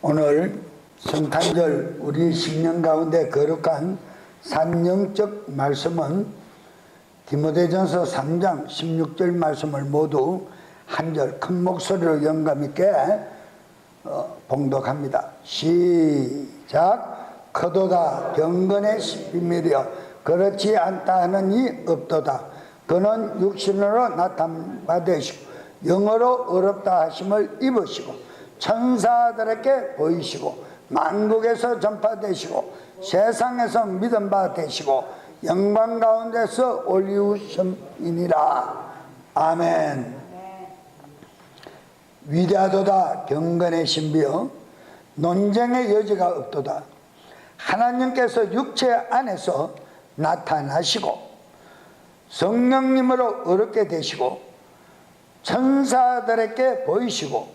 오늘 성탄절 우리 신년 가운데 거룩한 산영적 말씀은 디모데전서 3장 16절 말씀을 모두 한 절 큰 목소리로 영감 있게 봉독합니다. 시작. 그도다 경건의 비밀이여 그렇지 않다 하는 이 없도다. 그는 육신으로 나타나 되시고 영어로 어렵다 하심을 입으시고 천사들에게 보이시고 만국에서 전파되시고 세상에서 믿음 바 되시고 영광 가운데서 올리우심이니라. 아멘. 위대하도다 경건의 신비여 논쟁의 여지가 없도다. 하나님께서 육체 안에서 나타나시고 성령님으로 어렵게 되시고 천사들에게 보이시고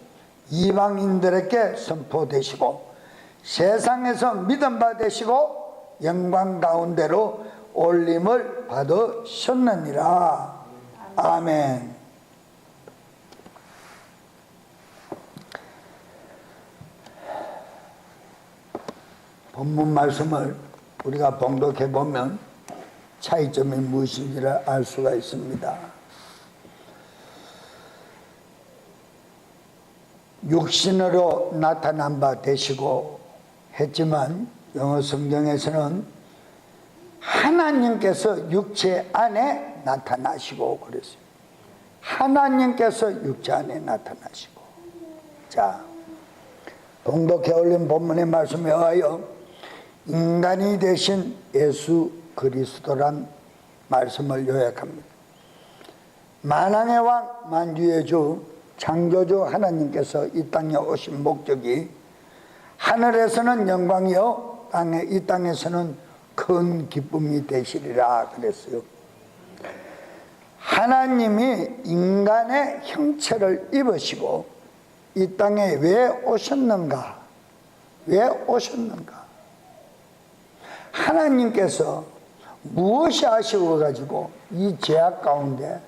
이방인들에게 선포되시고 세상에서 믿음 받으시고 영광 가운데로 올림을 받으셨느니라. 아멘. 본문 말씀을 우리가 봉독해 보면 차이점이 무엇인지를 알 수가 있습니다. 육신으로 나타난 바 되시고 했지만 영어 성경에서는 하나님께서 육체 안에 나타나시고 그랬어요. 하나님께서 육체 안에 나타나시고. 자, 봉독해 올린 본문의 말씀에 의하여 인간이 되신 예수 그리스도란 말씀을 요약합니다. 만왕의 왕 만주의 주 창조주 하나님께서 이 땅에 오신 목적이 하늘에서는 영광이요 이 땅에서는 큰 기쁨이 되시리라 그랬어요. 하나님이 인간의 형체를 입으시고 이 땅에 왜 오셨는가? 왜 오셨는가? 하나님께서 무엇이 아쉬워가지고 이 죄악 가운데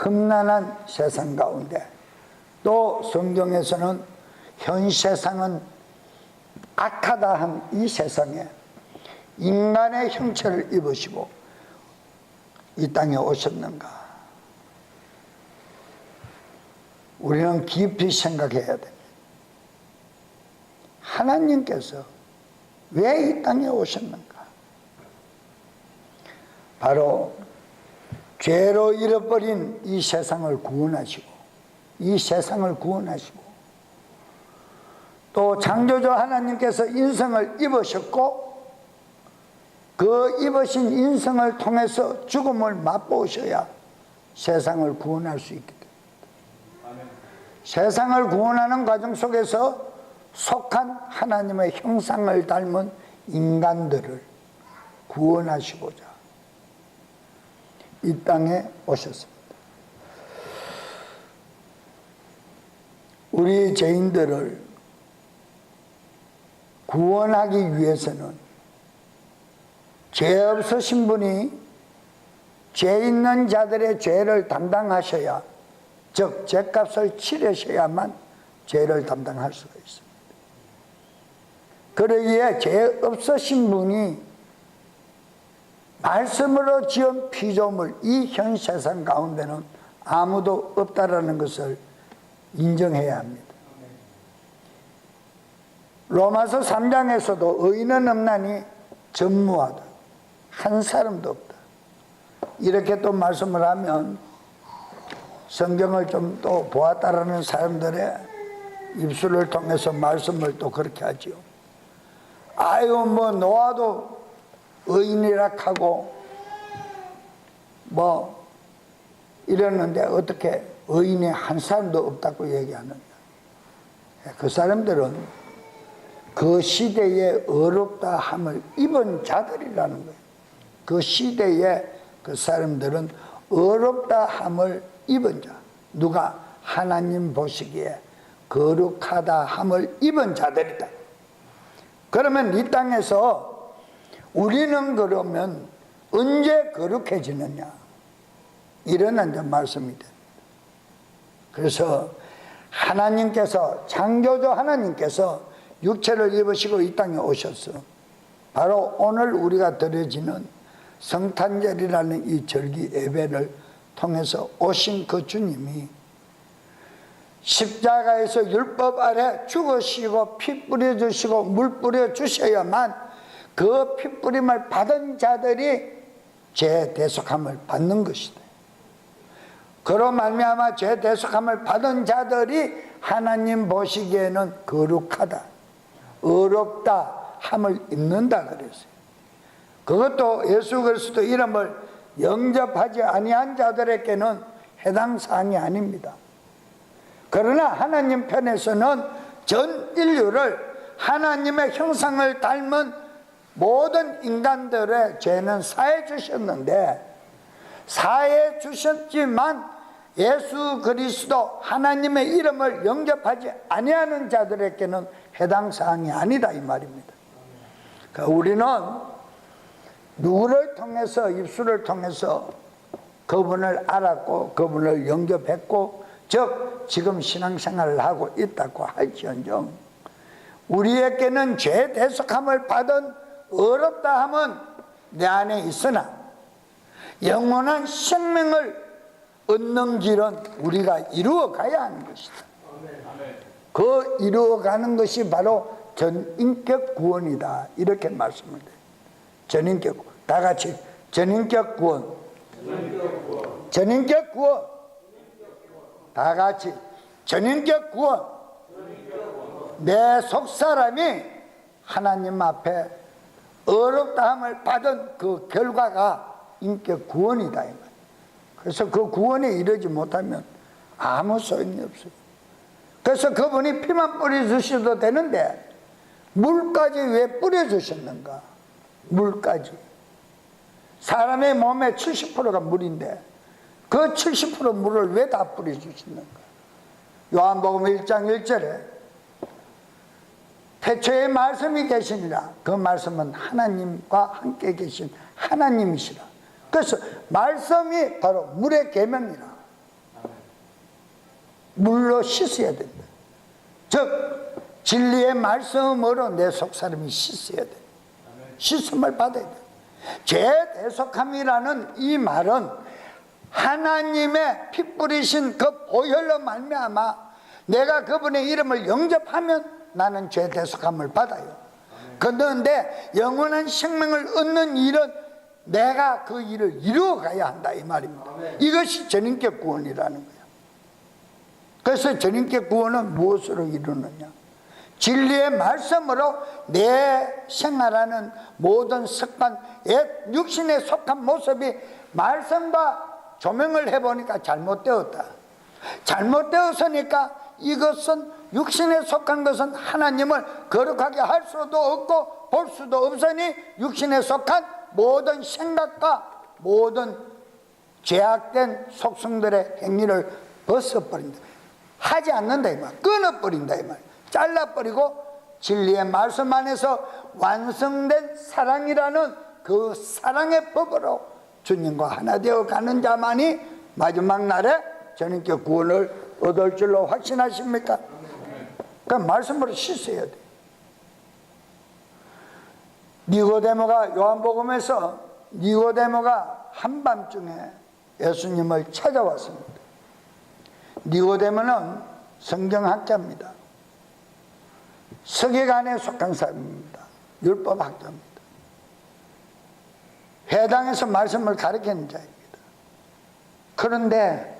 험난한 세상 가운데 또 성경에서는 현 세상은 악하다 한 이 세상에 인간의 형체를 입으시고 이 땅에 오셨는가? 우리는 깊이 생각해야 됩니다. 하나님께서 왜 이 땅에 오셨는가? 바로 죄로 잃어버린 이 세상을 구원하시고 이 세상을 구원하시고 또 창조주 하나님께서 인성을 입으셨고 그 입으신 인성을 통해서 죽음을 맛보셔야 세상을 구원할 수 있게 됩니다. 세상을 구원하는 과정 속에서 속한 하나님의 형상을 닮은 인간들을 구원하시고자 이 땅에 오셨습니다. 우리 죄인들을 구원하기 위해서는 죄 없으신 분이 죄 있는 자들의 죄를 담당하셔야, 즉 죄값을 치르셔야만 죄를 담당할 수가 있습니다. 그러기에 죄 없으신 분이 말씀으로 지은 피조물 이 현 세상 가운데는 아무도 없다라는 것을 인정해야 합니다. 로마서 3장에서도 의인은 없나니 전무하다. 한 사람도 없다. 이렇게 또 말씀을 하면 성경을 좀 또 보았다라는 사람들의 입술을 통해서 말씀을 또 그렇게 하지요. 아유 뭐 노아도 의인이라 하고 뭐 이랬는데 어떻게 의인이 한 사람도 없다고 얘기하느냐. 그 사람들은 그 시대에 어렵다 함을 입은 자들이라는 거예요. 그 시대에 그 사람들은 어렵다 함을 입은 자. 누가? 하나님 보시기에 거룩하다 함을 입은 자들이다. 그러면 이 땅에서 우리는 그러면 언제 거룩해지느냐? 이런 이제 말씀이 됩니다. 그래서 하나님께서, 창조주 하나님께서 육체를 입으시고 이 땅에 오셨어. 바로 오늘 우리가 드려지는 성탄절이라는 이 절기 예배를 통해서 오신 그 주님이 십자가에서 율법 아래 죽으시고 피 뿌려주시고 물 뿌려주셔야만 그 피 뿌림을 받은 자들이 죄 대속함을 받는 것이다. 그로 말미암아 죄 대속함을 받은 자들이 하나님 보시기에는 거룩하다, 의롭다 함을 입는다 그랬어요. 그것도 예수 그리스도 이름을 영접하지 아니한 자들에게는 해당 사항이 아닙니다. 그러나 하나님 편에서는 전 인류를 하나님의 형상을 닮은 모든 인간들의 죄는 사해 주셨는데, 사해 주셨지만 예수 그리스도 하나님의 이름을 영접하지 아니하는 자들에게는 해당 사항이 아니다 이 말입니다. 그러니까 우리는 누구를 통해서, 입술을 통해서 그분을 알았고 그분을 영접했고, 즉 지금 신앙생활을 하고 있다고 할지언정 우리에게는 죄 대속함을 받은 의롭다 함은 내 안에 있으나 영원한 생명을 얻는 길은 우리가 이루어 가야 하는 것이다. 그 이루어가는 것이 바로 전인격 구원이다 이렇게 말씀을 해요. 전인격 구원. 다 같이 전인격 구원. 전인격 구원. 다 같이 전인격 구원. 내 속사람이 하나님 앞에 의롭다함을 받은 그 결과가 인격 구원이다 이 말이에요. 그래서 그 구원에 이르지 못하면 아무 소용이 없어요. 그래서 그분이 피만 뿌려주셔도 되는데 물까지 왜 뿌려주셨는가? 물까지. 사람의 몸의 70%가 물인데 그 70% 물을 왜 다 뿌려주시는가? 요한복음 1장 1절에 태초에 말씀이 계시니라. 그 말씀은 하나님과 함께 계신 하나님이시라. 그래서 말씀이 바로 물의 계명이라. 물로 씻어야 된다. 즉 진리의 말씀으로 내 속사람이 씻어야 돼. 씻음을 받아야 돼. 죄 대속함이라는 이 말은 하나님의 피 뿌리신 그 보혈로 말미암아 내가 그분의 이름을 영접하면 나는 죄 대속함을 받아요. 그런데 영원한 생명을 얻는 일은 내가 그 일을 이루어 가야 한다 이 말입니다. 이것이 전인격 구원이라는 거예요. 그래서 전인격 구원은 무엇으로 이루느냐? 진리의 말씀으로 내 생활하는 모든 습관, 옛 육신에 속한 모습이 말씀과 조명을 해보니까 잘못되었다. 잘못되었으니까 이것은 육신에 속한 것은 하나님을 거룩하게 할 수도 없고 볼 수도 없으니 육신에 속한 모든 생각과 모든 죄악된 속성들의 행위를 벗어버린다. 하지 않는다 이 말. 끊어버린다 이 말. 잘라버리고 진리의 말씀 안에서 완성된 사랑이라는 그 사랑의 법으로 주님과 하나 되어 가는 자만이 마지막 날에 전인격 구원을 얻을 줄로 확신하십니까? 그 말씀으로 씻어야 돼. 니고데모가 요한복음에서 니고데모가 한밤중에 예수님을 찾아왔습니다. 니고데모는 성경학자입니다. 서기관에 속한 사람입니다. 율법학자입니다. 회당에서 말씀을 가르치는 자입니다. 그런데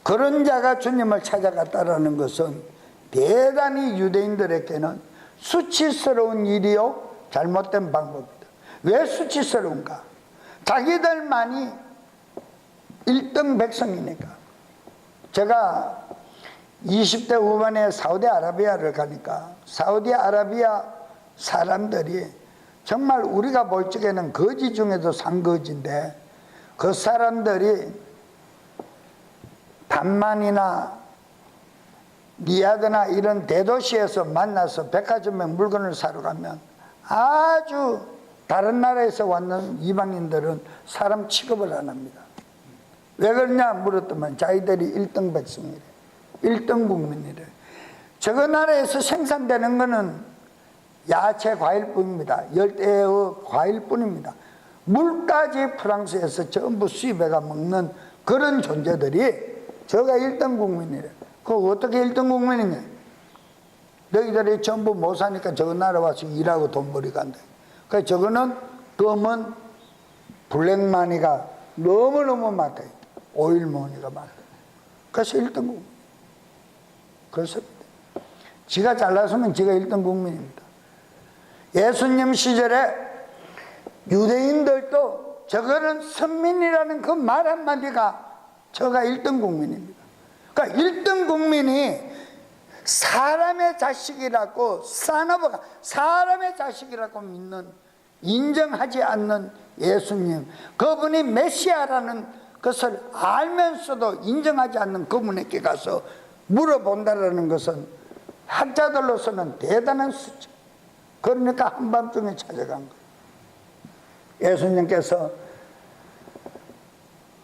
그런 자가 주님을 찾아갔다라는 것은 대단히 유대인들에게는 수치스러운 일이요 잘못된 방법이다. 왜 수치스러운가? 자기들만이 1등 백성이니까. 제가 20대 후반에 사우디아라비아를 가니까 사우디아라비아 사람들이 정말 우리가 볼 적에는 거지 중에도 상거지인데 그 사람들이 담만이나 리야드나 이런 대도시에서 만나서 백화점에 물건을 사러 가면 아주 다른 나라에서 왔는 이방인들은 사람 취급을 안 합니다. 왜 그러냐 물었더만 자기들이 1등 백성이래. 1등 국민이래. 저거 나라에서 생산되는 거는 야채 과일뿐입니다. 열대의 과일뿐입니다. 물까지 프랑스에서 전부 수입해가 먹는 그런 존재들이 저가 1등 국민이래. 그거 어떻게 1등 국민이냐? 너희들이 전부 못 사니까 저 나라 와서 일하고 돈 벌이 간다. 그러니까 저거는 검은 블랙마니가 너무너무 많대요. 오일머니가 많대요. 그래서 1등 국민. 그렇습니다. 지가 잘났으면 지가 1등 국민입니다. 예수님 시절에 유대인들도 저거는 선민이라는 그 말 한마디가 저가 1등 국민입니다. 그러니까 1등 국민이 사람의 자식이라고, 사나버가 사람의 자식이라고 믿는, 인정하지 않는 예수님, 그분이 메시아라는 것을 알면서도 인정하지 않는 그분에게 가서 물어본다는 것은 학자들로서는 대단한 수죠. 그러니까 한밤중에 찾아간 거예요. 예수님께서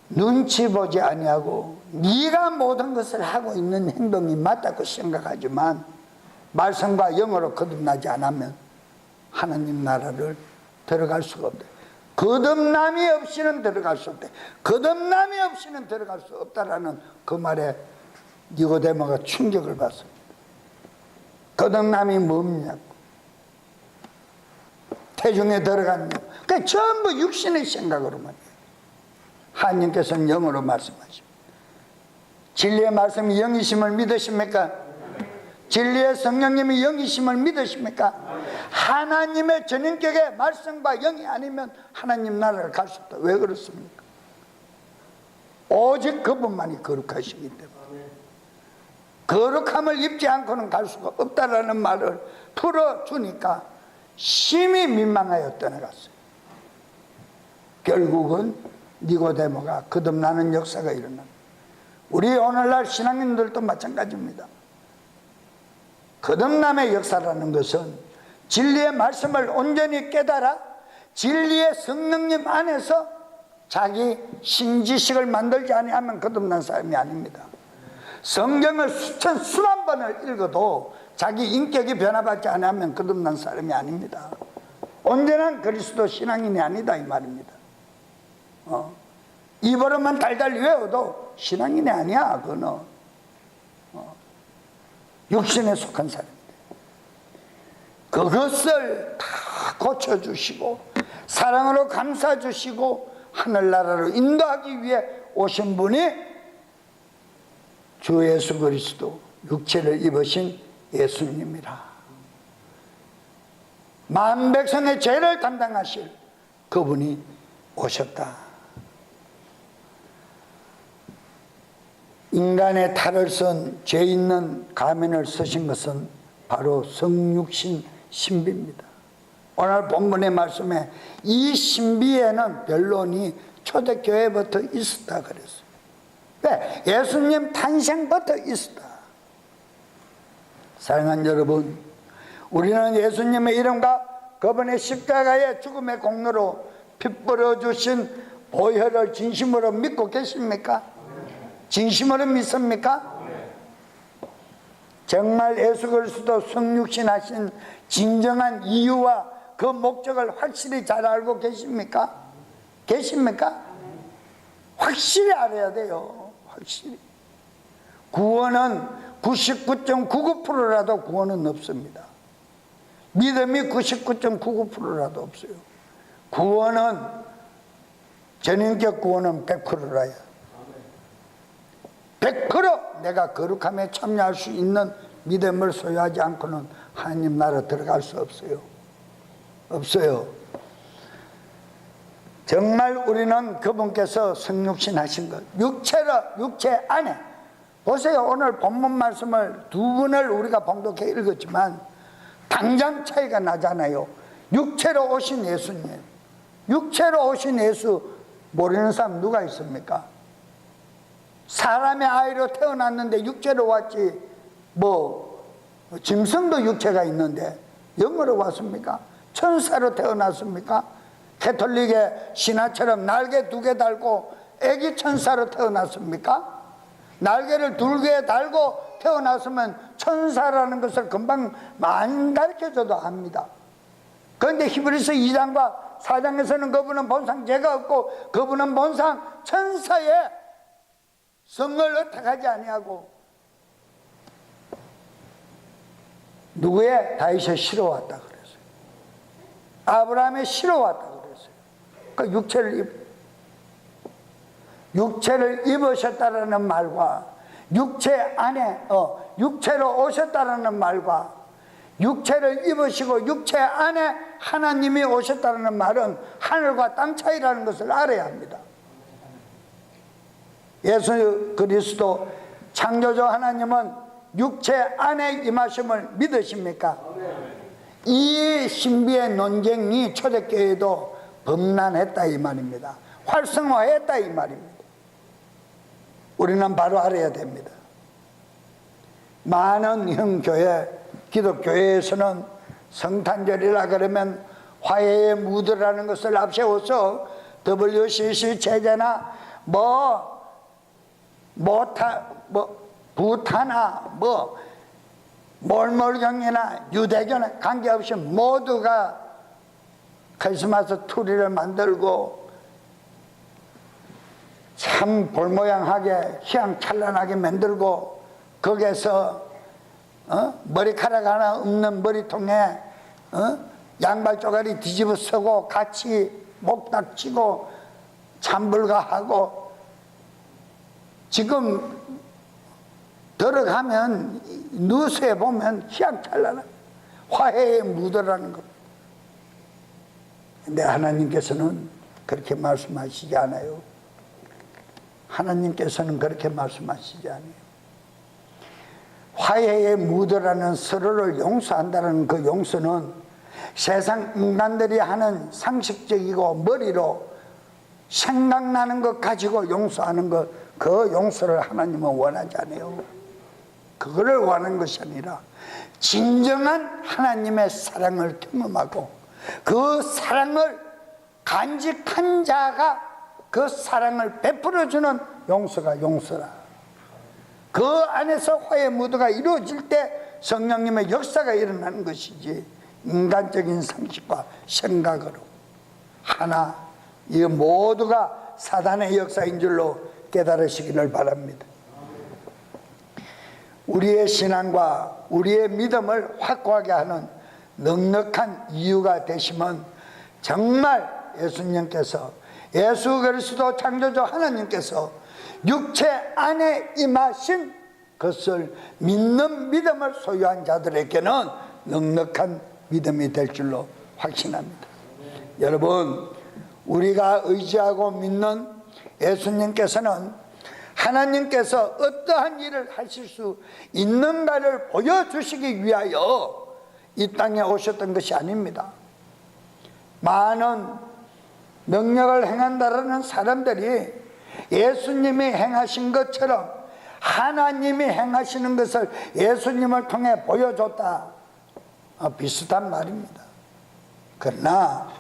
눈치 보지 아니하고 네가 모든 것을 하고 있는 행동이 맞다고 생각하지만 말씀과 영으로 거듭나지 않으면 하나님 나라를 들어갈 수가 없대. 거듭남이 없이는 들어갈 수 없대. 거듭남이 없이는 들어갈 수 없다라는 그 말에 니고데모가 충격을 받습니다. 거듭남이 뭡니까? 태중에 들어갔냐? 그러니까 전부 육신의 생각으로만 해요. 하나님께서는 영으로 말씀하십니다. 진리의 말씀이 영이심을 믿으십니까? 진리의 성령님이 영이심을 믿으십니까? 하나님의 전인격의 말씀과 영이 아니면 하나님 나라를 갈 수 없다. 왜 그렇습니까? 오직 그분만이 거룩하시기 때문에 거룩함을 입지 않고는 갈 수가 없다라는 말을 풀어주니까 심히 민망하여 떠나갔어요. 결국은 니고데모가 거듭나는 역사가 일어납니다. 우리 오늘날 신앙인들도 마찬가지입니다. 거듭남의 역사라는 것은 진리의 말씀을 온전히 깨달아 진리의 성령님 안에서 자기 신지식을 만들지 아니하면 거듭난 사람이 아닙니다. 성경을 수만 번을 읽어도 자기 인격이 변화받지 않으면 거듭난 사람이 아닙니다. 온전한 그리스도 신앙인이 아니다 이 말입니다. 입으로만 달달 외워도 신앙인이 아니야. 그거는 육신에 속한 사람입니다. 그것을 다 고쳐주시고 사랑으로 감싸주시고 하늘나라로 인도하기 위해 오신 분이 주 예수 그리스도 육체를 입으신 예수님이라. 만백성의 죄를 담당하실 그분이 오셨다. 인간의 탈을 쓴 죄 있는 가면을 쓰신 것은 바로 성육신 신비입니다. 오늘 본문의 말씀에 이 신비에는 변론이 초대교회부터 있었다 그랬어요. 왜? 예수님 탄생부터 있었다. 사랑하는 여러분, 우리는 예수님의 이름과 그분의 십자가의 죽음의 공로로 피 뿌려주신 보혈을 진심으로 믿고 계십니까? 진심으로 믿습니까? 정말 예수 그리스도 성육신 하신 진정한 이유와 그 목적을 확실히 잘 알고 계십니까? 계십니까? 확실히 알아야 돼요. 확실히. 구원은 99.99%라도 구원은 없습니다. 믿음이 99.99%라도 없어요. 구원은 전인격 구원은 100%라야. 100% 내가 거룩함에 참여할 수 있는 믿음을 소유하지 않고는 하나님 나라 들어갈 수 없어요. 없어요. 정말 우리는 그분께서 성육신 하신 것, 육체 안에 보세요. 오늘 본문 말씀을 두 번을 우리가 봉독해 읽었지만 당장 차이가 나잖아요. 육체로 오신 예수님, 육체로 오신 예수 모르는 사람 누가 있습니까? 사람의 아이로 태어났는데 육체로 왔지, 짐승도 육체가 있는데 영으로 왔습니까? 천사로 태어났습니까? 가톨릭의 신화처럼 날개 2개 달고 애기 천사로 태어났습니까? 날개를 2개 달고 태어났으면 천사라는 것을 금방 많이 가르쳐줘도 압니다. 그런데 히브리서 2장과 4장에서는 그분은 본상 죄가 없고 그분은 본상 천사의 성을 의탁하지 아니하고 누구의? 다윗의 시로 왔다 그랬어요. 아브라함의 시로 왔다 그랬어요. 그 육체를 입으셨다라는 말과 육체 안에 육체로 오셨다라는 말과 육체를 입으시고 육체 안에 하나님이 오셨다는 말은 하늘과 땅 차이라는 것을 알아야 합니다. 예수 그리스도 창조주 하나님은 육체 안에 임하심을 믿으십니까? 이 신비의 논쟁이 초대교회도 범람했다 이 말입니다. 활성화했다 이 말입니다. 우리는 바로 알아야 됩니다. 많은 형교회 기독교회에서는 성탄절이라 그러면 화해의 무드라는 것을 앞세워서 WCC 체제나 부타나 몰몰경이나 유대교나 관계없이 모두가 크리스마스 트리를 만들고 참 볼모양하게 휘황찬란하게 만들고 거기에서 머리카락 하나 없는 머리통에 양발 쪼가리 뒤집어 쓰고 같이 목닥치고 찬불가하고 지금 들어가면 뉴스에 보면 휘황찬란한 화해의 무드라는 것. 근데 하나님께서는 그렇게 말씀하시지 않아요. 하나님께서는 그렇게 말씀하시지 않아요. 화해의 무드라는 서로를 용서한다는 그 용서는 세상 인간들이 하는 상식적이고 머리로 생각나는 것 가지고 용서하는 것, 그 용서를 하나님은 원하지 않아요. 그거를 원하는 것이 아니라 진정한 하나님의 사랑을 경험하고 그 사랑을 간직한 자가 그 사랑을 베풀어주는 용서가 용서라. 그 안에서 화해 무드가 이루어질 때 성령님의 역사가 일어나는 것이지 인간적인 상식과 생각으로 하나, 이 모두가 사단의 역사인 줄로 깨달으시기를 바랍니다. 우리의 신앙과 우리의 믿음을 확고하게 하는 넉넉한 이유가 되시면 정말 예수님께서 예수 그리스도 창조주 하나님께서 육체 안에 임하신 것을 믿는 믿음을 소유한 자들에게는 넉넉한 믿음이 될 줄로 확신합니다. 여러분, 우리가 의지하고 믿는 예수님께서는 하나님께서 어떠한 일을 하실 수 있는가를 보여주시기 위하여 이 땅에 오셨던 것이 아닙니다. 많은 능력을 행한다라는 사람들이 예수님이 행하신 것처럼 하나님이 행하시는 것을 예수님을 통해 보여줬다. 비슷한 말입니다. 그러나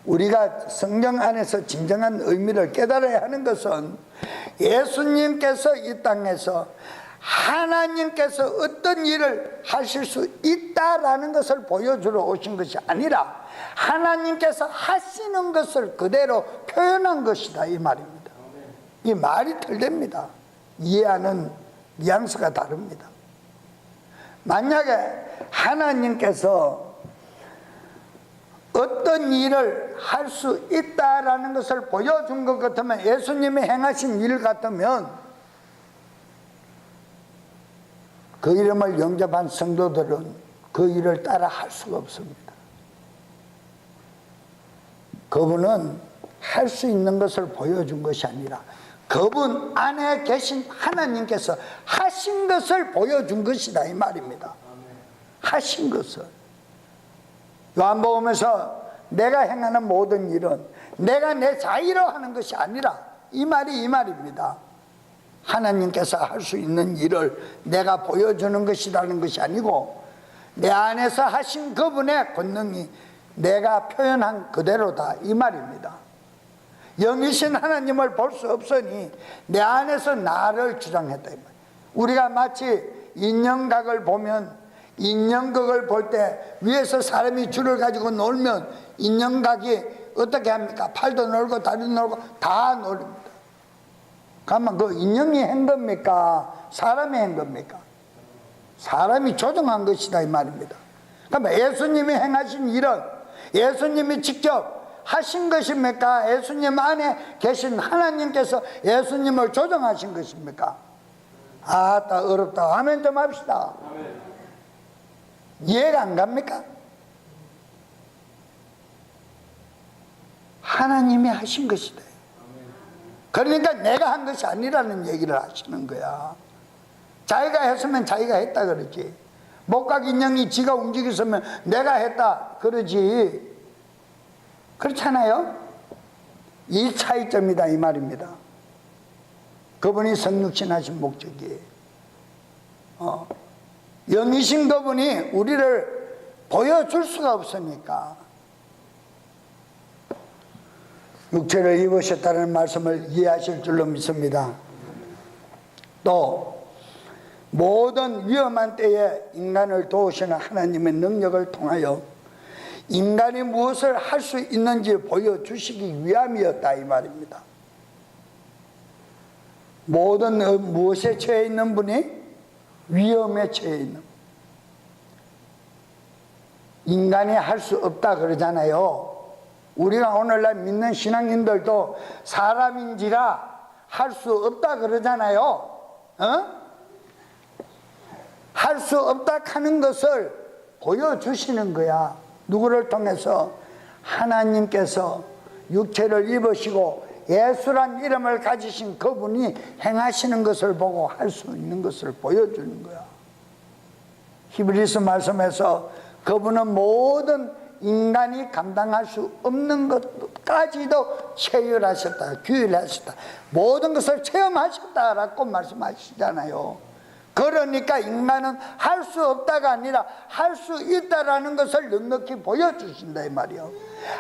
우리가 성경 안에서 진정한 의미를 깨달아야 하는 것은 예수님께서 이 땅에서 하나님께서 어떤 일을 하실 수 있다라는 것을 보여주러 오신 것이 아니라 하나님께서 하시는 것을 그대로 표현한 것이다 이 말입니다. 이 말이 틀립니다. 이해하는 뉘앙스가 다릅니다. 만약에 하나님께서 어떤 일을 할 수 있다라는 것을 보여준 것 같으면, 예수님이 행하신 일 같으면 그 이름을 영접한 성도들은 그 일을 따라 할 수가 없습니다. 그분은 할 수 있는 것을 보여준 것이 아니라 그분 안에 계신 하나님께서 하신 것을 보여준 것이다 이 말입니다. 하신 것을. 요한복음에서 내가 행하는 모든 일은 내가 내 자의로 하는 것이 아니라 이 말이 이 말입니다. 하나님께서 할 수 있는 일을 내가 보여주는 것이라는 것이 아니고 내 안에서 하신 그분의 권능이 내가 표현한 그대로다 이 말입니다. 영이신 하나님을 볼 수 없으니 내 안에서 나를 주장했다 이 말. 우리가 마치 인형각을 보면, 인형극을 볼 때 위에서 사람이 줄을 가지고 놀면 인형각이 어떻게 합니까? 팔도 놀고 다리도 놀고 다 놀립니다. 그러면 그 인형이 한 겁니까? 사람이 한 겁니까? 사람이 조종한 것이다 이 말입니다. 그러면 예수님이 행하신 일은 예수님이 직접 하신 것입니까? 예수님 안에 계신 하나님께서 예수님을 조종하신 것입니까? 아따 어렵다. 아멘 좀 합시다. 이해가 안 갑니까? 하나님이 하신 것이다. 그러니까 내가 한 것이 아니라는 얘기를 하시는 거야. 자기가 했으면 자기가 했다 그러지. 목각 인형이 지가 움직였으면 내가 했다 그러지. 그렇잖아요? 이 차이점이다 이 말입니다. 그분이 성육신 하신 목적이에요. 영이신 그분이 우리를 보여줄 수가 없으니까 육체를 입으셨다는 말씀을 이해하실 줄로 믿습니다. 또 모든 위험한 때에 인간을 도우시는 하나님의 능력을 통하여 인간이 무엇을 할 수 있는지 보여주시기 위함이었다 이 말입니다. 모든 무엇에 처해 있는 분이 위험에 처해 있는, 인간이 할 수 없다 그러잖아요. 우리가 오늘날 믿는 신앙인들도 사람인지라 할 수 없다 그러잖아요. 할 수 없다 하는 것을 보여주시는 거야. 누구를 통해서? 하나님께서 육체를 입으시고 예수란 이름을 가지신 그분이 행하시는 것을 보고 할 수 있는 것을 보여주는 거야. 히브리서 말씀에서 그분은 모든 인간이 감당할 수 없는 것까지도 체휼하셨다, 규율하셨다, 모든 것을 체험하셨다라고 말씀하시잖아요. 그러니까 인간은 할 수 없다가 아니라 할 수 있다라는 것을 넉넉히 보여주신다 이 말이요.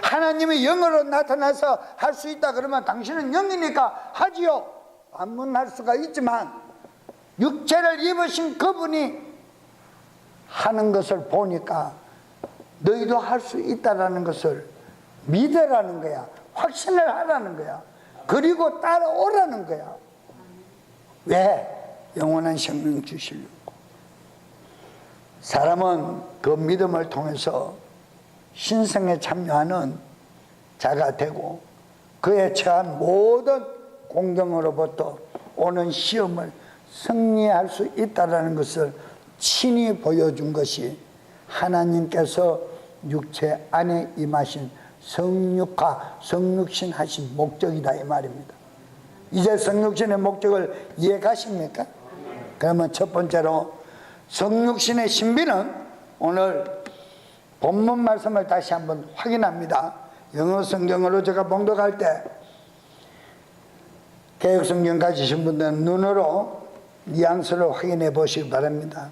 하나님이 영으로 나타나서 할 수 있다 그러면 당신은 영이니까 하지요. 반문할 수가 있지만 육체를 입으신 그분이 하는 것을 보니까 너희도 할 수 있다라는 것을 믿으라는 거야. 확신을 하라는 거야. 그리고 따라오라는 거야. 왜? 영원한 생명 주시려고. 사람은 그 믿음을 통해서 신성에 참여하는 자가 되고 그에 처한 모든 공경으로부터 오는 시험을 승리할 수 있다는 것을 친히 보여준 것이 하나님께서 육체 안에 임하신 성육화, 성육신 하신 목적이다 이 말입니다. 이제 성육신의 목적을 이해 가십니까? 그러면 첫 번째로 성육신의 신비는 오늘 본문 말씀을 다시 한번 확인합니다. 영어 성경으로 제가 봉독할 때 개역 성경 가지신 분들은 눈으로 뉘앙스를 확인해 보시기 바랍니다.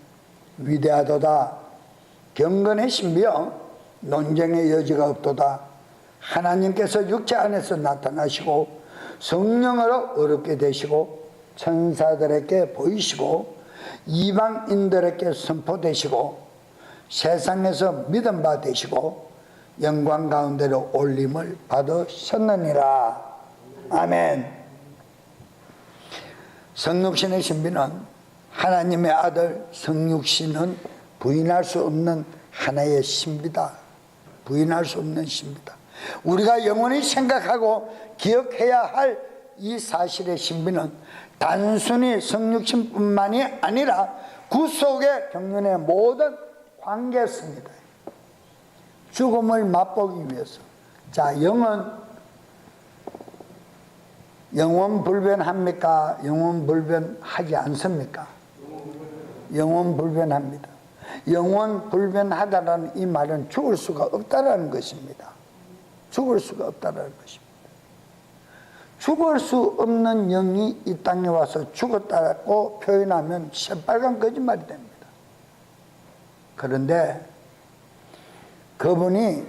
위대하도다, 경건의 신비여, 논쟁의 여지가 없도다. 하나님께서 육체 안에서 나타나시고 성령으로 어렵게 되시고 천사들에게 보이시고 이방인들에게 선포되시고 세상에서 믿음 바 되시고 영광 가운데로 올림을 받으셨느니라. 아멘. 성육신의 신비는 하나님의 아들 성육신은 부인할 수 없는 하나의 신비다. 부인할 수 없는 신비다. 우리가 영원히 생각하고 기억해야 할 이 사실의 신비는 단순히 성육신뿐만이 아니라 구속의 경륜의 모든 관계였습니다. 죽음을 맛보기 위해서. 자, 영은 영원 불변합니까? 영원 불변하지 않습니까? 영원 불변합니다. 영원 불변하다라는 이 말은 죽을 수가 없다라는 것입니다. 죽을 수가 없다라는 것입니다. 죽을 수 없는 영이 이 땅에 와서 죽었다고 표현하면 새빨간 거짓말이 됩니다. 그런데 그분이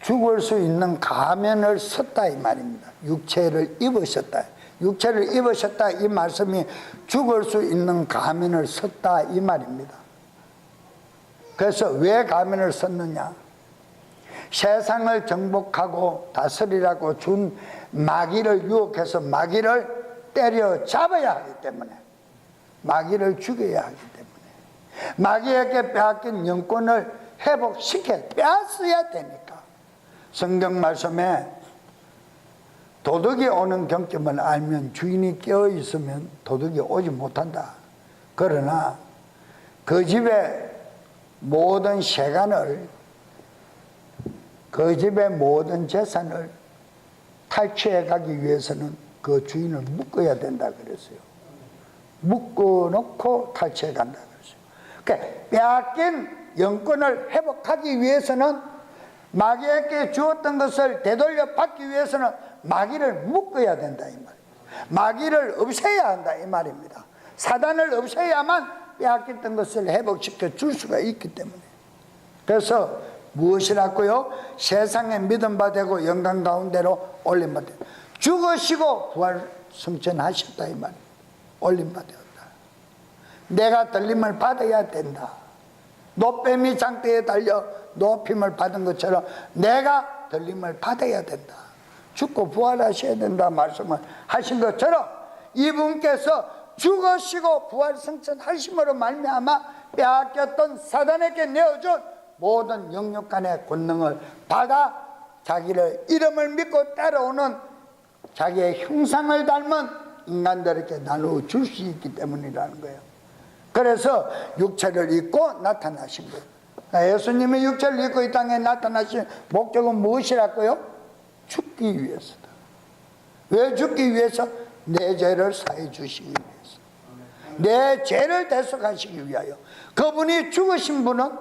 죽을 수 있는 가면을 썼다 이 말입니다. 육체를 입으셨다. 육체를 입으셨다 이 말씀이 죽을 수 있는 가면을 썼다 이 말입니다. 그래서 왜 가면을 썼느냐? 세상을 정복하고 다스리라고 준 마귀를 유혹해서 마귀를 때려 잡아야 하기 때문에, 마귀를 죽여야 하기 때문에, 마귀에게 빼앗긴 영권을 회복시켜 빼앗어야 되니까. 성경 말씀에 도둑이 오는 경점을 알면 주인이 깨어 있으면 도둑이 오지 못한다. 그러나 그 집의 모든 세간을, 그 집의 모든 재산을 탈취해 가기 위해서는 그 주인을 묶어야 된다 그랬어요. 묶어놓고 탈취해 간다 그랬어요. 그러니까 빼앗긴 영권을 회복하기 위해서는, 마귀에게 주었던 것을 되돌려 받기 위해서는 마귀를 묶어야 된다 이 말입니다. 마귀를 없애야 한다 이 말입니다. 사단을 없애야만 빼앗겼던 것을 회복시켜 줄 수가 있기 때문에. 그래서 무엇이라고요? 세상에 믿음바 되고 영광 가운데로 올림바 되었다. 죽으시고 부활 승천하셨다 이 말입니다. 올림바 되었다. 내가 들림을 받아야 된다. 노뱀이 장대에 달려 높임을 받은 것처럼 내가 들림을 받아야 된다. 죽고 부활하셔야 된다 말씀을 하신 것처럼 이분께서 죽으시고 부활승천하심으로 말미암아 빼앗겼던 사단에게 내어준 모든 영육간의 권능을 받아 자기를 이름을 믿고 따라오는 자기의 형상을 닮은 인간들에게 나누어 줄 수 있기 때문이라는 거예요. 그래서 육체를 입고 나타나신 거예요. 예수님이 육체를 입고 이 땅에 나타나신 목적은 무엇이라고요? 죽기 위해서다. 왜 죽기 위해서? 내 죄를 사해 주시기 위해서, 내 죄를 대속하시기 위하여. 그분이 죽으신 분은,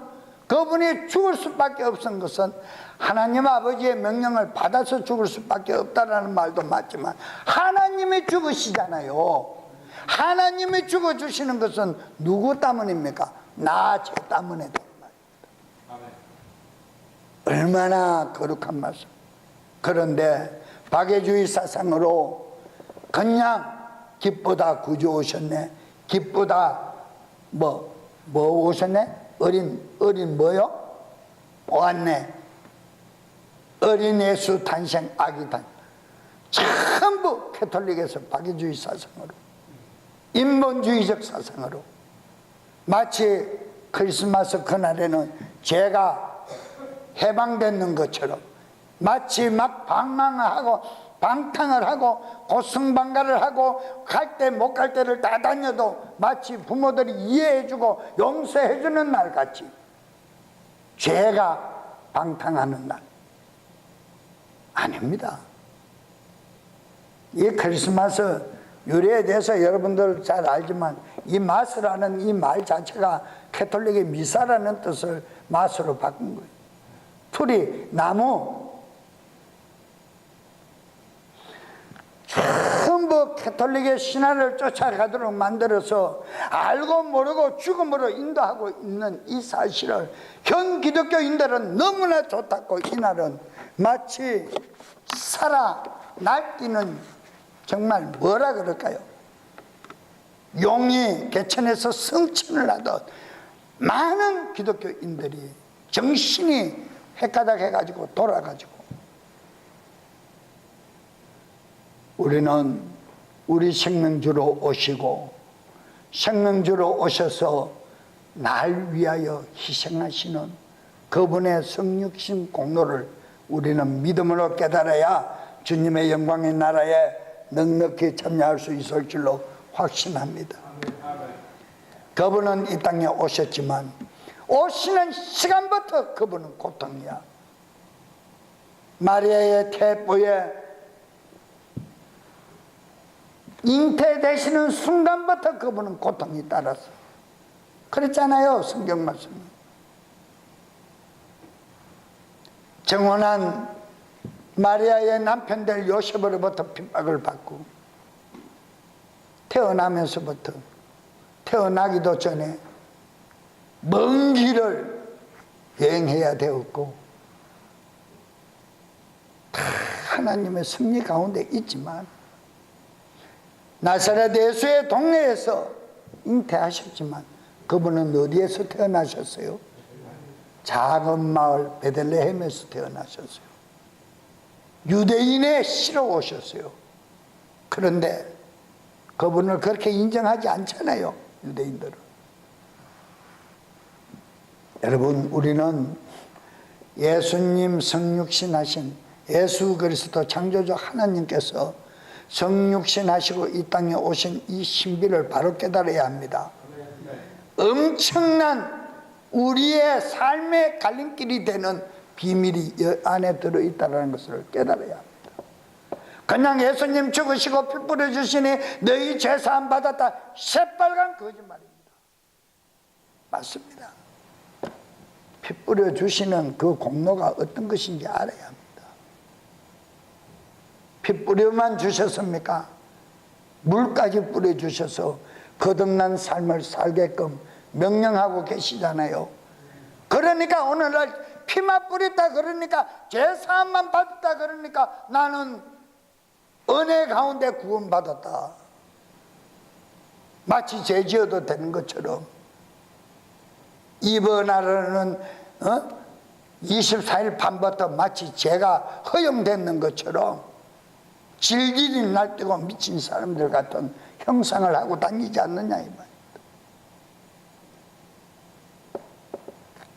그분이 죽을 수밖에 없은 것은 하나님 아버지의 명령을 받아서 죽을 수밖에 없다라는 말도 맞지만 하나님이 죽으시잖아요. 하나님이 죽어주시는 것은 누구 때문입니까? 나 죄 때문에 되는 말입니다. 얼마나 거룩한 말씀. 그런데 박애주의 사상으로 그냥 기쁘다 구주 오셨네, 기쁘다 뭐 오셨네, 어린 뭐요? 왔네, 어린 예수 탄생 아기 단, 전부 캐톨릭에서 박애주의 사상으로, 인본주의적 사상으로, 마치 크리스마스 그날에는 죄가 해방되는 것처럼, 마치 막 방탕을 하고 고승방가를 하고 갈 때 못 갈 때를 다 다녀도 마치 부모들이 이해해주고 용서해주는 날 같이 죄가 방탕하는 날. 아닙니다. 이 크리스마스 유래에 대해서 여러분들 잘 알지만 이 마스라는 이 말 자체가 캐톨릭의 미사라는 뜻을 마스로 바꾼 거예요. 풀이 나무 전부 캐톨릭의 신화를 쫓아가도록 만들어서 알고 모르고 죽음으로 인도하고 있는 이 사실을 현 기독교인들은 너무나 좋다고 이날은 마치 살아 날뛰는, 정말 뭐라 그럴까요? 용이 개천에서 성천을 하듯 많은 기독교인들이 정신이 헷가닥해가지고 돌아가지고, 우리는 우리 생명주로 오시고 생명주로 오셔서 날 위하여 희생하시는 그분의 성육신 공로를 우리는 믿음으로 깨달아야 주님의 영광의 나라에 넉넉히 참여할 수 있을 줄로 확신합니다. 그분은 이 땅에 오셨지만 오시는 시간부터 그분은 고통이야. 마리아의 태포에 잉태되시는 순간부터 그분은 고통이 따랐어. 그랬잖아요, 성경 말씀이. 정혼한 마리아의 남편 될 요셉으로부터 핍박을 받고, 태어나면서부터 태어나기도 전에 먼 길을 여행해야 되었고, 다 하나님의 섭리 가운데 있지만 나사렛 예수의 동네에서 잉태하셨지만 그분은 어디에서 태어나셨어요? 작은 마을 베들레헴에서 태어나셨어요. 유대인의 씨로 오셨어요. 그런데 그분을 그렇게 인정하지 않잖아요, 유대인들은. 여러분, 우리는 예수님 성육신 하신 예수 그리스도 창조주 하나님께서 성육신 하시고 이 땅에 오신 이 신비를 바로 깨달아야 합니다. 엄청난 우리의 삶의 갈림길이 되는 비밀이 안에 들어있다는 것을 깨달아야 합니다. 그냥 예수님 죽으시고 피 뿌려주시니 너희 죄 사함 받았다, 새빨간 거짓말입니다. 맞습니다. 피 뿌려주시는 그 공로가 어떤 것인지 알아야 합니다. 피 뿌려만 주셨습니까? 물까지 뿌려주셔서 거듭난 삶을 살게끔 명령하고 계시잖아요. 그러니까 오늘날 피만 뿌렸다 그러니까, 죄사함만 받았다 그러니까 나는 은혜 가운데 구원받았다, 마치 죄 지어도 되는 것처럼, 이번하루는 24일 밤부터 마치 죄가 허용되는 것처럼 질질이 날뛰고 미친 사람들 같은 형상을 하고 다니지 않느냐 이 말입니다.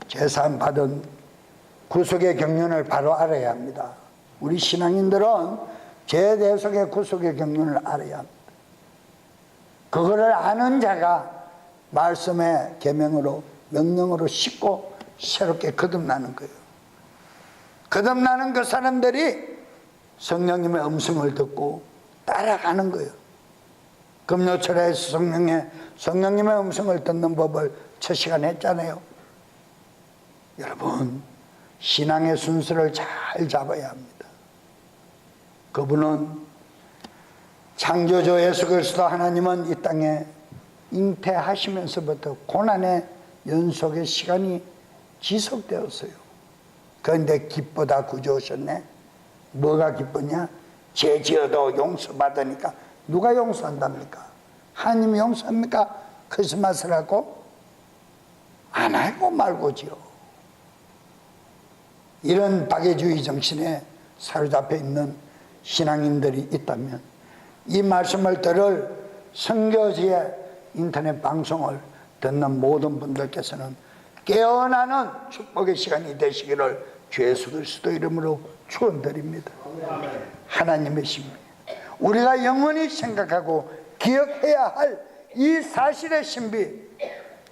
죄사함 받은 구속의 경륜을 바로 알아야 합니다. 우리 신앙인들은 죄 대속의 구속의 경륜을 알아야 합니다. 그거를 아는 자가 말씀의 계명으로 명령으로 싣고 새롭게 거듭나는 거예요. 거듭나는 그 사람들이 성령님의 음성을 듣고 따라가는 거예요. 금요철에서 성령님의 음성을 듣는 법을 첫 시간 했잖아요. 여러분, 신앙의 순서를 잘 잡아야 합니다. 그분은 창조주 예수 그리스도 하나님은 이 땅에 잉태하시면서부터 고난의 연속의 시간이 지속되었어요. 그런데 기쁘다 구주오셨네. 뭐가 기쁘냐? 죄 지어도 용서받으니까. 누가 용서한답니까? 하나님이 용서합니까? 크리스마스를 하고? 안 하고 말고지요. 이런 박애주의 정신에 사로잡혀 있는 신앙인들이 있다면 이 말씀을 들을 선교지의 인터넷 방송을 듣는 모든 분들께서는 깨어나는 축복의 시간이 되시기를 주 예수 그리스도 이름으로 축원드립니다. 하나님의 신비, 우리가 영원히 생각하고 기억해야 할 이 사실의 신비,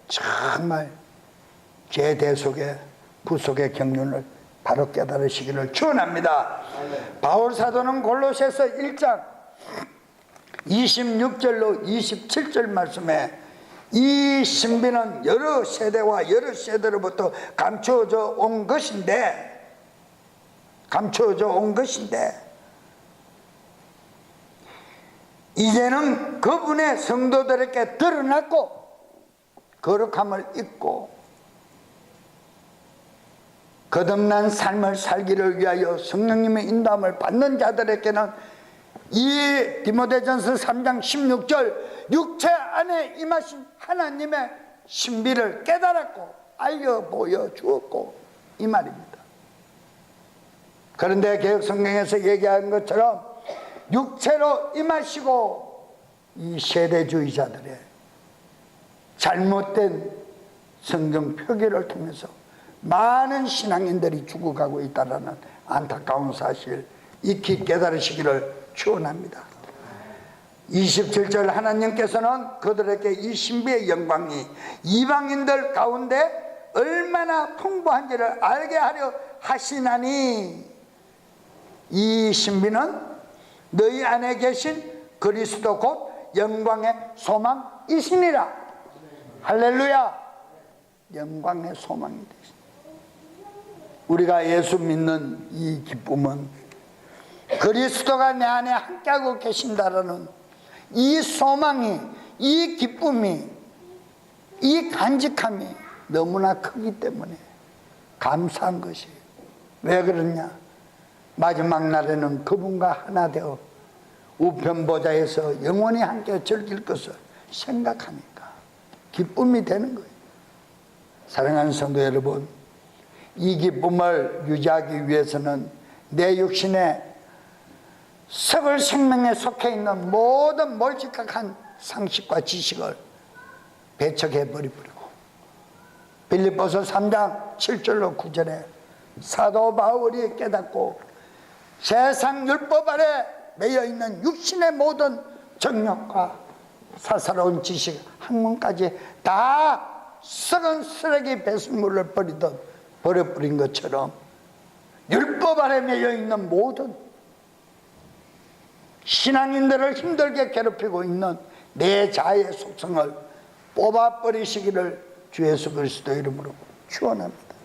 정말 죄 대속의 구속의 경륜을 바로 깨달으시기를 축원합니다. 바울 사도는 골로새서 1장 26절로 27절 말씀에 이 신비는 여러 세대와 여러 세대로부터 감추어져 온 것인데 이제는 그분의 성도들에게 드러났고 거룩함을 입고 거듭난 삶을 살기를 위하여 성령님의 인도함을 받는 자들에게는 이 디모데전서 3장 16절 육체 안에 임하신 하나님의 신비를 깨달았고 알려 보여주었고 이 말입니다. 그런데 개혁성경에서 얘기한 것처럼 육체로 임하시고 이 세대주의자들의 잘못된 성경 표기를 통해서 많은 신앙인들이 죽어가고 있다는 안타까운 사실 익히 깨달으시기를 축원합니다. 27절 하나님께서는 그들에게 이 신비의 영광이 이방인들 가운데 얼마나 풍부한지를 알게 하려 하시나니 이 신비는 너희 안에 계신 그리스도 곧 영광의 소망이시니라. 할렐루야. 영광의 소망이 되십니다. 우리가 예수 믿는 이 기쁨은 그리스도가 내 안에 함께하고 계신다라는 이 소망이, 이 기쁨이, 이 간직함이 너무나 크기 때문에 감사한 것이에요. 왜 그러냐? 마지막 날에는 그분과 하나 되어 우편 보좌에서 영원히 함께 즐길 것을 생각하니까 기쁨이 되는 거예요. 사랑하는 성도 여러분, 이 기쁨을 유지하기 위해서는 내 육신에 썩을 생명에 속해 있는 모든 몰직각한 상식과 지식을 배척해 버리고, 빌립보서 3장 7절로 9절에 사도 바울이 깨닫고 세상 율법 아래 매여 있는 육신의 모든 정욕과 사사로운 지식, 학문까지 다 썩은 쓰레기 배설물을 버려버린 것처럼 율법 아래 매여 있는 모든 신앙인들을 힘들게 괴롭히고 있는 내 자아의 속성을 뽑아버리시기를 주 예수 그리스도 이름으로 축원합니다.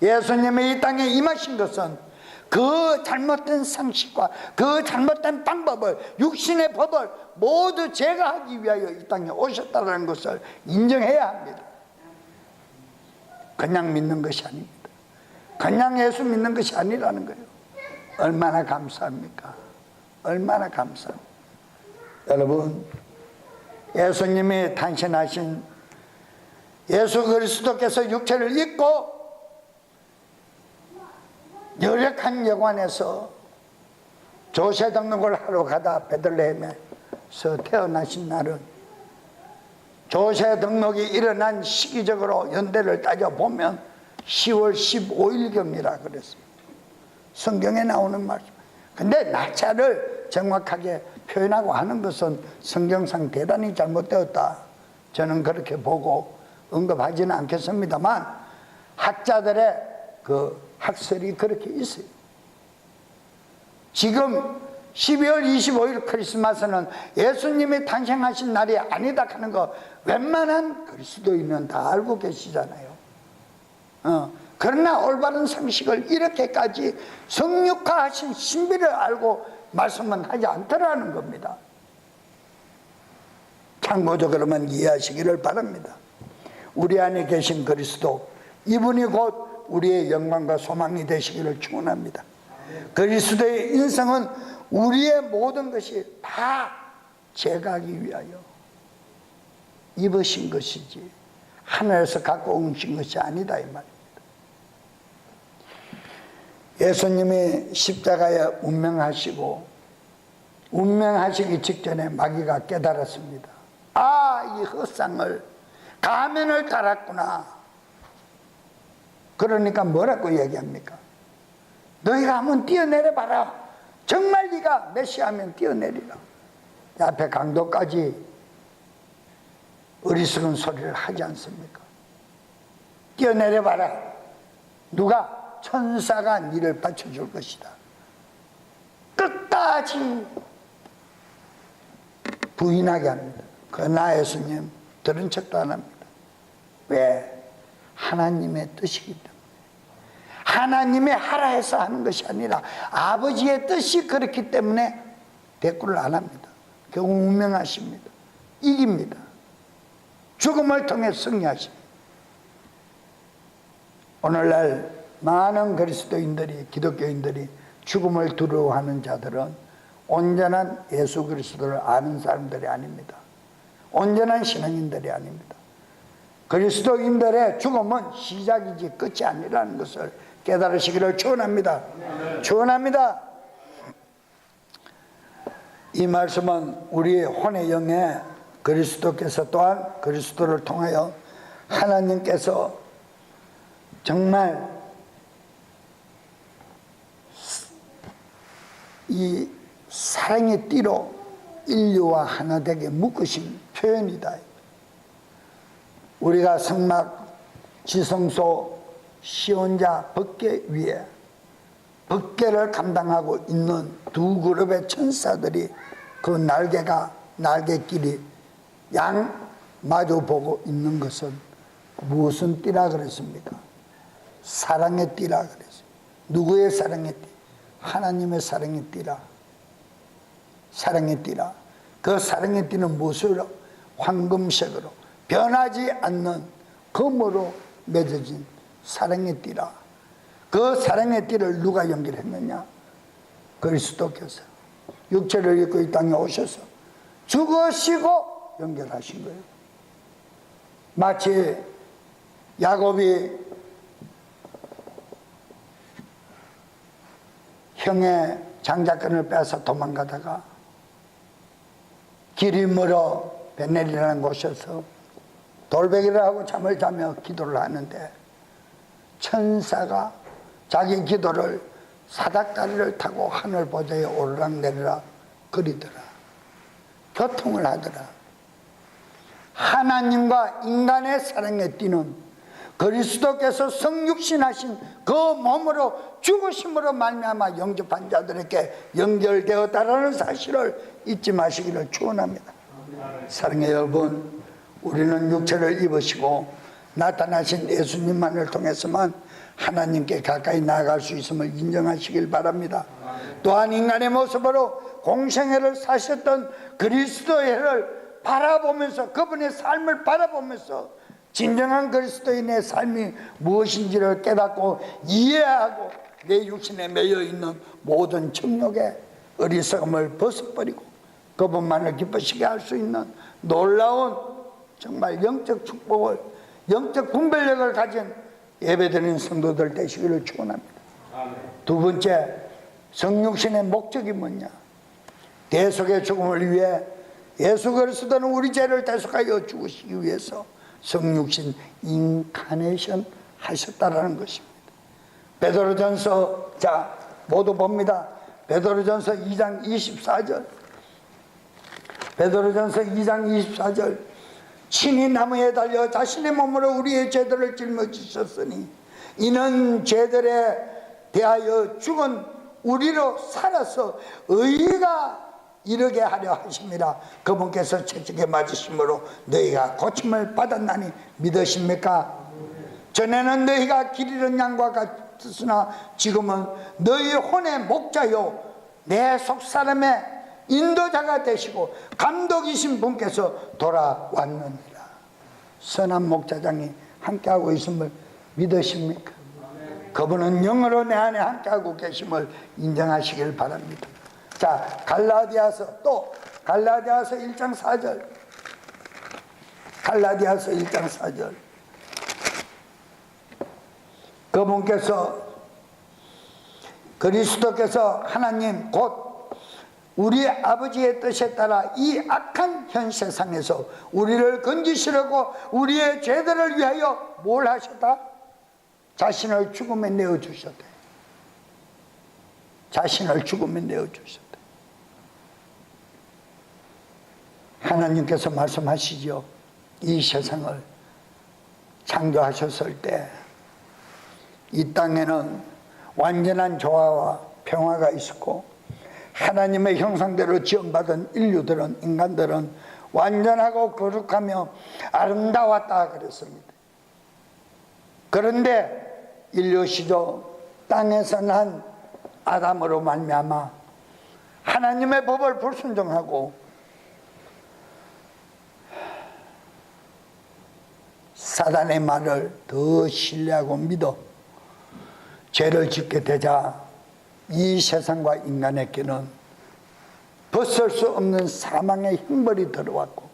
예수님이 이 땅에 임하신 것은 그 잘못된 상식과 그 잘못된 방법을, 육신의 법을 모두 제거하기 위하여 이 땅에 오셨다는 것을 인정해야 합니다. 그냥 믿는 것이 아닙니다. 그냥 예수 믿는 것이 아니라는 거예요. 얼마나 감사합니까? 얼마나 감사합니까? 여러분, 예수님이 탄생하신 예수 그리스도께서 육체를 입고 열악한 여관에서 조세 등록을 하러 가다 베들레헴에서 태어나신 날은 조세 등록이 일어난 시기적으로 연대를 따져보면 10월 15일경이라 그랬습니다. 성경에 나오는 말씀. 근데 날짜를 정확하게 표현하고 하는 것은 성경상 대단히 잘못되었다, 저는 그렇게 보고 언급하지는 않겠습니다만 학자들의 그 학설이 그렇게 있어요. 지금 12월 25일 크리스마스는 예수님이 탄생하신 날이 아니다 하는 거 웬만한 그리스도인은 다 알고 계시잖아요. 그러나 올바른 상식을 이렇게까지 성육화하신 신비를 알고 말씀은 하지 않더라는 겁니다. 참고적으로만 이해하시기를 바랍니다. 우리 안에 계신 그리스도, 이분이 곧 우리의 영광과 소망이 되시기를 축원합니다. 그리스도의 인성은 우리의 모든 것이 다 제거하기 위하여 입으신 것이지 하늘에서 갖고 오신 것이 아니다, 이 말입니다. 예수님이 십자가에 운명하시기 직전에 마귀가 깨달았습니다. 아, 이 헛상을, 가면을 깔았구나. 그러니까 뭐라고 얘기합니까? 너희가 한번 뛰어내려봐라. 정말 네가 메시아면 뛰어내리라. 앞에 강도까지 어리석은 소리를 하지 않습니까? 뛰어내려봐라. 누가? 천사가 니를 받쳐줄 것이다. 끝까지 부인하게 합니다. 그러나 예수님 들은 척도 안 합니다. 왜? 하나님의 뜻이기 때문에. 하나님의 하라 해서 하는 것이 아니라 아버지의 뜻이 그렇기 때문에 대꾸를 안 합니다. 결국 운명하십니다. 이깁니다. 죽음을 통해 승리하십니다. 오늘날 많은 그리스도인들이, 기독교인들이 죽음을 두려워하는 자들은 온전한 예수 그리스도를 아는 사람들이 아닙니다. 온전한 신앙인들이 아닙니다. 그리스도인들의 죽음은 시작이지 끝이 아니라는 것을 깨달으시기를 축원합니다. 축원합니다. 이 말씀은 우리의 혼의 영에 그리스도께서 또한 그리스도를 통하여 하나님께서 정말 이 사랑의 띠로 인류와 하나 되게 묶으신 표현이다. 우리가 성막 지성소 시온자 법궤 위에 법궤를 감당하고 있는 두 그룹의 천사들이 그 날개끼리 양 마주 보고 있는 것은 무슨 띠라 그랬습니까? 사랑의 띠라 그랬어요. 누구의 사랑의 띠? 하나님의 사랑의 띠라. 사랑의 띠라. 그 사랑의 띠는 무엇으로? 황금색으로 변하지 않는 금으로 맺어진 사랑의 띠라. 그 사랑의 띠를 누가 연결했느냐? 그리스도께서. 육체를 입고 이 땅에 오셔서 죽으시고 연결하신 거예요. 마치 야곱이 형의 장자권을 빼서 도망가다가 길이 멀어 베넬이라는 곳에서 돌베개를 하고 잠을 자며 기도를 하는데 천사가 자기 기도를 사닥다리를 타고 하늘 보좌에 오르락내리락 거리더라. 교통을 하더라. 하나님과 인간의 사랑에 뛰는 그리스도께서 성육신하신 그 몸으로 죽으심으로 말미암아 영접한 자들에게 연결되었다라는 사실을 잊지 마시기를 축원합니다. 사랑의 여러분, 우리는 육체를 입으시고 나타나신 예수님만을 통해서만 하나님께 가까이 나아갈 수 있음을 인정하시길 바랍니다. 또한 인간의 모습으로 공생애를 사셨던 그리스도를 바라보면서, 그분의 삶을 바라보면서 진정한 그리스도인의 삶이 무엇인지를 깨닫고 이해하고 내 육신에 매여 있는 모든 정욕의 어리석음을 벗어버리고 그분만을 기쁘시게 할 수 있는 놀라운 정말 영적 축복을, 영적 분별력을 가진 예배드리는 성도들 되시기를 축원합니다. 두 번째, 성육신의 목적이 뭐냐? 대속의 죽음을 위해 예수 그리스도는 우리 죄를 대속하여 죽으시기 위해서 성육신 인카네이션 하셨다라는 것입니다. 베드로전서, 자 모두 봅니다. 베드로전서 2장 24절. 베드로전서 2장 24절. 친히 나무에 달려 자신의 몸으로 우리의 죄들을 짊어지셨으니 이는 죄들에 대하여 죽은 우리로 살아서 의가 이르게 하려 하심이라. 그분께서 채찍에 맞으심으로 너희가 고침을 받았나니 믿으십니까? 전에는 너희가 길 잃은 양과 같으나 지금은 너희 혼의 목자요 내 속사람의 인도자가 되시고 감독이신 분께서 돌아왔느니라. 선한 목자장이 함께하고 있음을 믿으십니까? 그분은 영으로 내 안에 함께하고 계심을 인정하시길 바랍니다. 자, 갈라디아서, 또 갈라디아서 1장 4절. 갈라디아서 1장 4절. 그분께서, 그리스도께서 하나님 곧 우리 아버지의 뜻에 따라 이 악한 현 세상에서 우리를 건지시려고 우리의 죄들을 위하여 뭘 하셨다? 자신을 죽음에 내어주셨다. 자신을 죽음에 내어주셨다. 하나님께서 말씀하시죠. 이 세상을 창조하셨을 때 이 땅에는 완전한 조화와 평화가 있었고 하나님의 형상대로 지음받은 인류들은, 인간들은 완전하고 거룩하며 아름다웠다 그랬습니다. 그런데 인류 시조 땅에서 난 아담으로 말미암아 하나님의 법을 불순종하고 사단의 말을 더 신뢰하고 믿어 죄를 짓게 되자 이 세상과 인간에게는 벗을 수 없는 사망의 형벌이 들어왔고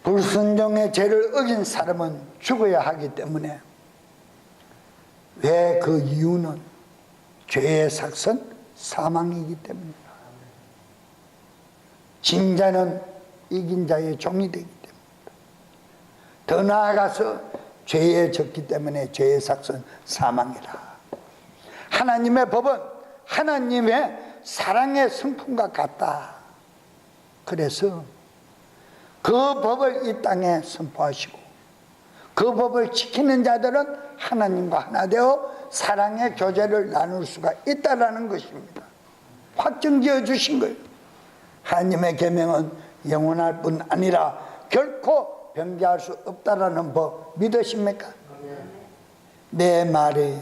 불순종의 죄를 어긴 사람은 죽어야 하기 때문에, 왜 그 이유는 죄의 삭선 사망이기 때문입니다. 진 자는 이긴 자의 종이 되기 때문입니다. 더 나아가서 죄에 졌기 때문에 죄의 삭선 사망이라. 하나님의 법은 하나님의 사랑의 성품과 같다. 그래서 그 법을 이 땅에 선포하시고 그 법을 지키는 자들은 하나님과 하나 되어 사랑의 교제를 나눌 수가 있다는 것입니다. 확정지어 주신 거예요. 하나님의 계명은 영원할 뿐 아니라 결코 변개할 수 없다라는 법 믿으십니까? 내 말에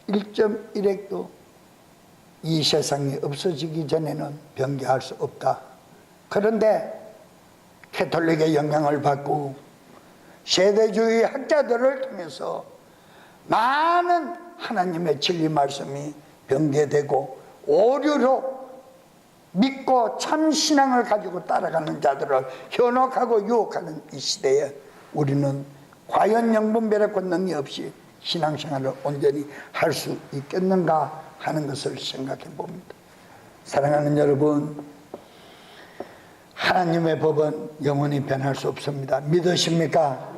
1.1핵도 이 세상이 없어지기 전에는 변개할 수 없다. 그런데 캐톨릭의 영향을 받고 세대주의 학자들을 통해서 많은 하나님의 진리 말씀이 변개되고 오류로 믿고 참 신앙을 가지고 따라가는 자들을 현혹하고 유혹하는 이 시대에 우리는 과연 영분별의 권능이 없이 신앙생활을 온전히 할 수 있겠는가 하는 것을 생각해 봅니다. 사랑하는 여러분, 하나님의 법은 영원히 변할 수 없습니다. 믿으십니까?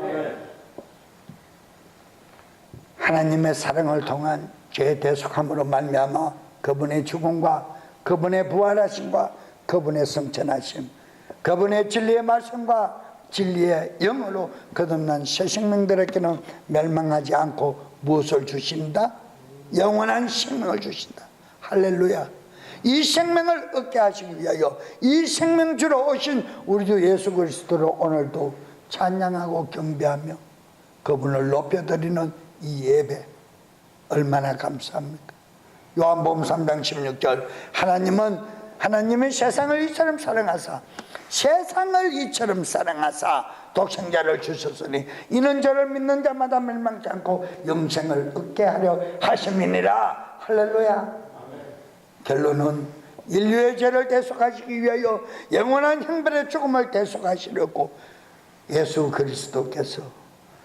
하나님의 사랑을 통한 죄 대속함으로 말미암아 그분의 죽음과 그분의 부활하심과 그분의 성천하심, 그분의 진리의 말씀과 진리의 영으로 거듭난 새 생명들에게는 멸망하지 않고 무엇을 주신다? 영원한 생명을 주신다. 할렐루야. 이 생명을 얻게 하시기 위하여 이 생명 주러 오신 우리 주 예수 그리스도를 오늘도 찬양하고 경배하며 그분을 높여드리는 이 예배 얼마나 감사합니까? 요한복음 3장 16절 하나님은 하나님의 세상을 이처럼 사랑하사 세상을 이처럼 사랑하사 독생자를 주셨으니 이는 저를 믿는 자마다 멸망치 않고 영생을 얻게 하려 하심이니라. 할렐루야. 결론은 인류의 죄를 대속하시기 위하여 영원한 형벌의 죽음을 대속하시려고 예수 그리스도께서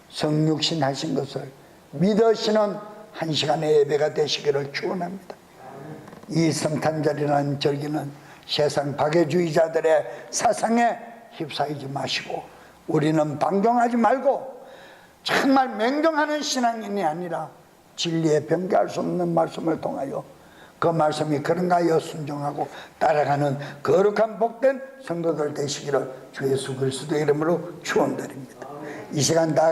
성육신 하신 것을 믿으시는 한 시간의 예배가 되시기를 축원합니다. 이 성탄절이라는 절기는 세상 박애주의자들의 사상에 휩싸이지 마시고 우리는 방종하지 말고 정말 맹종하는 신앙인이 아니라 진리에 변개할 수 없는 말씀을 통하여 그 말씀이 그런가 하여 순종하고 따라가는 거룩한 복된 성도들 되시기를 주 예수 그리스도의 이름으로 축원드립니다. 이 시간 다